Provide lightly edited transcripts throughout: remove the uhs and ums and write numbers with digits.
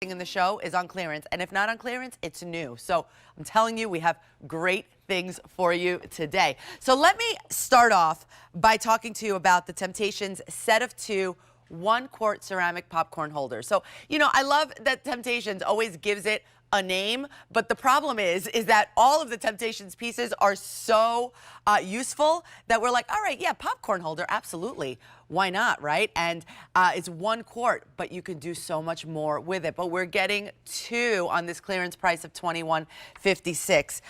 In the show is on clearance, and if not on clearance, it's new. So I'm telling you, we have great things for you today. So let me start off by talking to you about the Temp-tations set of 2 1-quart ceramic popcorn holders. So, you know, I love that Temp-tations always gives it a name, but the problem is that all of the Temp-tations pieces are so useful that we're like, all right, yeah, popcorn holder, absolutely. Why not, right? And it's 1 quart, but you can do so much more with it. But we're getting 2 on this clearance price of $21.56.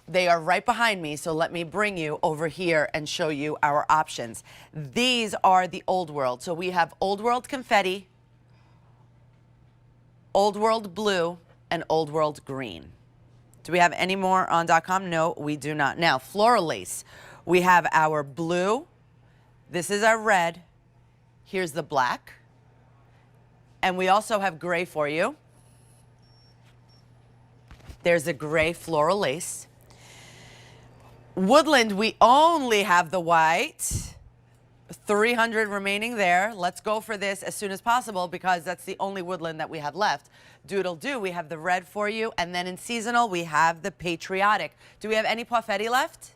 They are right behind me, so let me bring you over here and show you our options. These are the Old World. So we have Old World Confetti, Old World Blue, and Old World Green. Do we have any more on .com? No, we do not. Now, floral lace. We have our blue. This is our red. Here's the black. And we also have gray for you. There's a gray floral lace. Woodland, we only have the white. 300 remaining there. Let's go for this as soon as possible because that's the only woodland that we have left. Doodle do, we have the red for you, and then in seasonal we have the patriotic. Do we have any Parfetti left?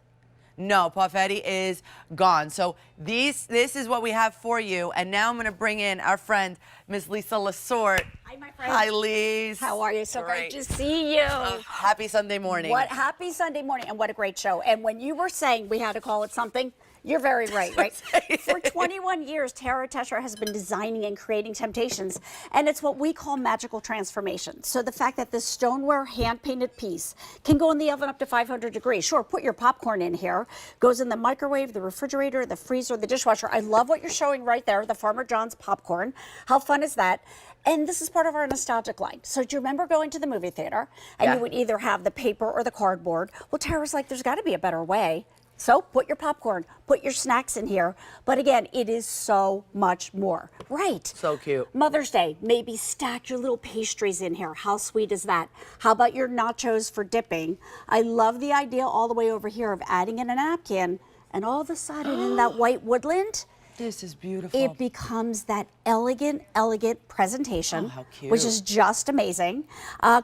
No, Parfetti is gone. So this is what we have for you, and now I'm going to bring in our friend Miss Lisa Lasorte. Hi, my friend. Hi, Lise. How are you? So great to see you. Happy Sunday morning. Happy Sunday morning, and what a great show. And when you were saying we had to call it something, you're very right, right? For 21 years, Tara Tesher has been designing and creating Temp-tations, and it's what we call magical transformation. So the fact that this stoneware hand-painted piece can go in the oven up to 500 degrees. Sure, put your popcorn in here. Goes in the microwave, the refrigerator, the freezer, the dishwasher. I love what you're showing right there, the Farmer John's popcorn. How fun is that? And this is part of our nostalgic line. So do you remember going to the movie theater, and you would either have the paper or the cardboard? Well, Tara's like, there's got to be a better way. So put your popcorn, put your snacks in here. But again, it is so much more. Right. So cute. Mother's Day, maybe stack your little pastries in here. How sweet is that? How about your nachos for dipping? I love the idea all the way over here of adding in a napkin, and all of a sudden in that white woodland, this is beautiful. it becomes that elegant, elegant presentation, how cute. which is just amazing.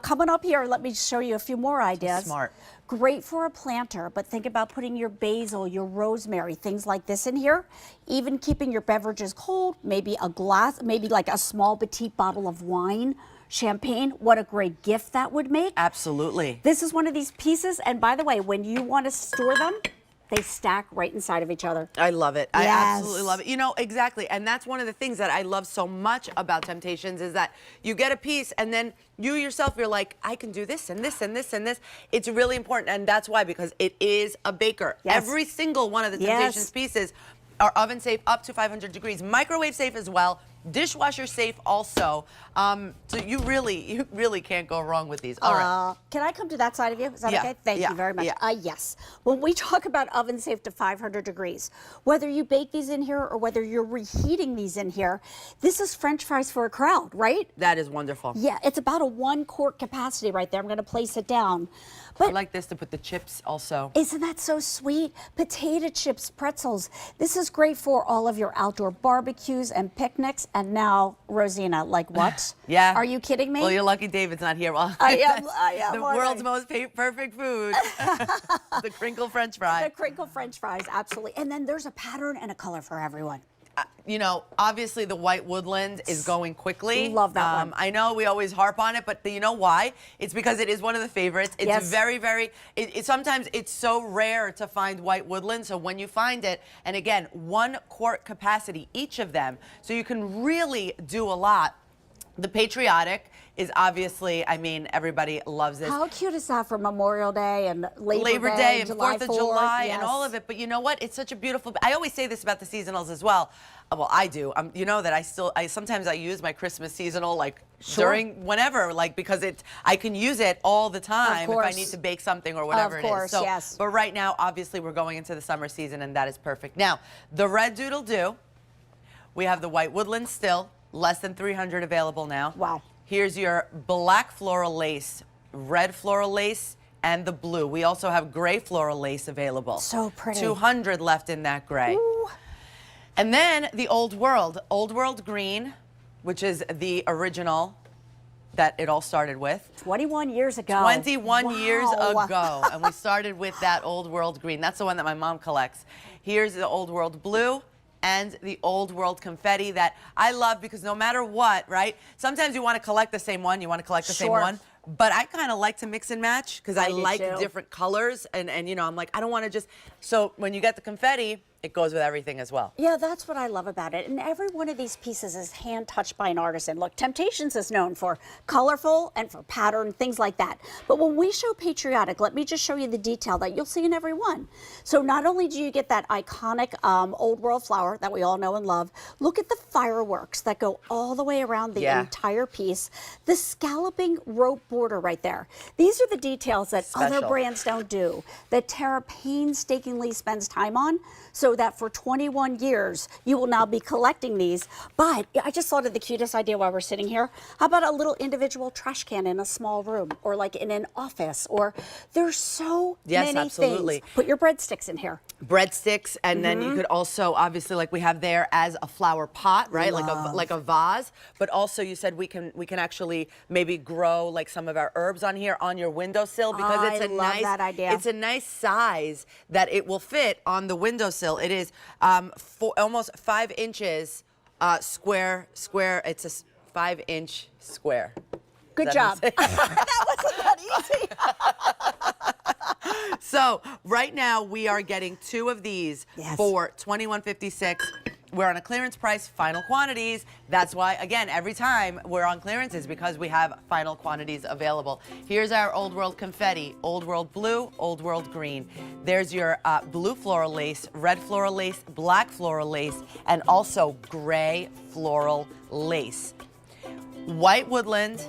Coming up here, let me show you a few more ideas. Smart. Great for a planter, but think about putting your basil, your rosemary, things like this in here. Even keeping your beverages cold, maybe a glass, maybe like a small petite bottle of wine, champagne. What a great gift that would make. Absolutely. This is one of these pieces, and by the way, when you want to store them, they stack right inside of each other. I love it. Yes. I absolutely love it. You know, exactly. And that's one of the things that I love so much about Temp-tations is that you get a piece and then you yourself, you're like, I can do this and this and this and this. It's really important. And that's why, because it is a baker. Yes. Every single one of the Temp-tations pieces are oven safe up to 500 degrees, microwave safe as well, dishwasher safe also. So you really can't go wrong with these. All right. Can I come to that side of you? Is that okay? Thank you very much. Yes. When we talk about oven safe to 500 degrees, whether you bake these in here or whether you're reheating these in here, this is French fries for a crowd, right? That is wonderful. Yeah, it's about a 1 quart capacity right there. I'm going to place it down. But I like this to put the chips also. Isn't that so sweet? Potato chips, pretzels. This is great for all of your outdoor barbecues and picnics. And now, Rosina, like what? Yeah. Are you kidding me? Well, you're lucky David's not here. Well, I am. The world's most perfect food. The crinkle French fry. The crinkle French fries, absolutely. And then there's a pattern and a color for everyone. You know, obviously the white woodland is going quickly. Love that one. I know we always harp on it, but you know why? It's because it is one of the favorites. It's very, sometimes it's so rare to find white woodland. So when you find it, and again, 1 quart capacity, each of them, so you can really do a lot. The patriotic is obviously, I mean, everybody loves this. How cute is that for Memorial Day and Labor Day and July 4th of July yes. and all of it. But you know what? It's such a beautiful, I always say this about the seasonals as well. Well, I do. You know that sometimes I use my Christmas seasonal like during whenever, like because I can use it all the time if I need to bake something or whatever it is. So, yes. But right now, obviously, we're going into the summer season and that is perfect. Now, the red doodle do. We have the white woodland still. Less than 300 available now. Wow. Here's your black floral lace, red floral lace, and the blue. We also have gray floral lace available. So pretty. 200 left in that gray. Ooh. And then the Old World green, which is the original that it all started with. 21 years ago. 21 years Wow. ago. And we started with that Old World green. That's the one that my mom collects. Here's the Old World blue and the Old World confetti that I love because no matter what, right? Sometimes you want to collect the same one. You want to collect the same Sure. one. But I kind of like to mix and match because I do like too. different colors. And, you know, I'm like, I don't want to just. So when you get the confetti, it goes with everything as well. Yeah, that's what I love about it. And every one of these pieces is hand touched by an artisan. Look, Temp-tations is known for colorful and for pattern, things like that. But when we show patriotic, let me just show you the detail that you'll see in every one. So not only do you get that iconic Old World flower that we all know and love, look at the fireworks that go all the way around the entire piece. The scalloping rope border right there. These are the details that other Special. brands don't do, that Tara painstakingly spends time on, so that for 21 years, you will now be collecting these. But I just thought of the cutest idea while we're sitting here. How about a little individual trash can in a small room, or like in an office, or there's so many absolutely. things. Put your breadsticks in here. Breadsticks, and then you could also obviously, like we have there, as a flower pot, right? Like a vase. But also, you said we can actually maybe grow like some of our herbs on here on your windowsill because it's a love nice that idea. It's a nice size that it will fit on the windowsill. It is almost 5 inches square. It's a 5-inch square. Good Does job. that make sense? That wasn't that easy. So right now we are getting 2 of these for $21.56. We're on a clearance price, final quantities. That's why, again, every time we're on clearance is because we have final quantities available. Here's our Old World confetti, Old World blue, Old World green. There's your blue floral lace, red floral lace, black floral lace, and also gray floral lace. White woodland,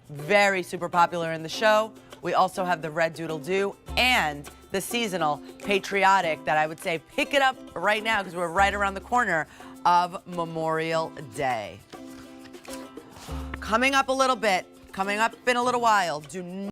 very super popular in the show. We also have the red doodle doo and the seasonal patriotic that I would say pick it up right now because we're right around the corner of Memorial Day. Coming up a little bit, coming up in a little while, do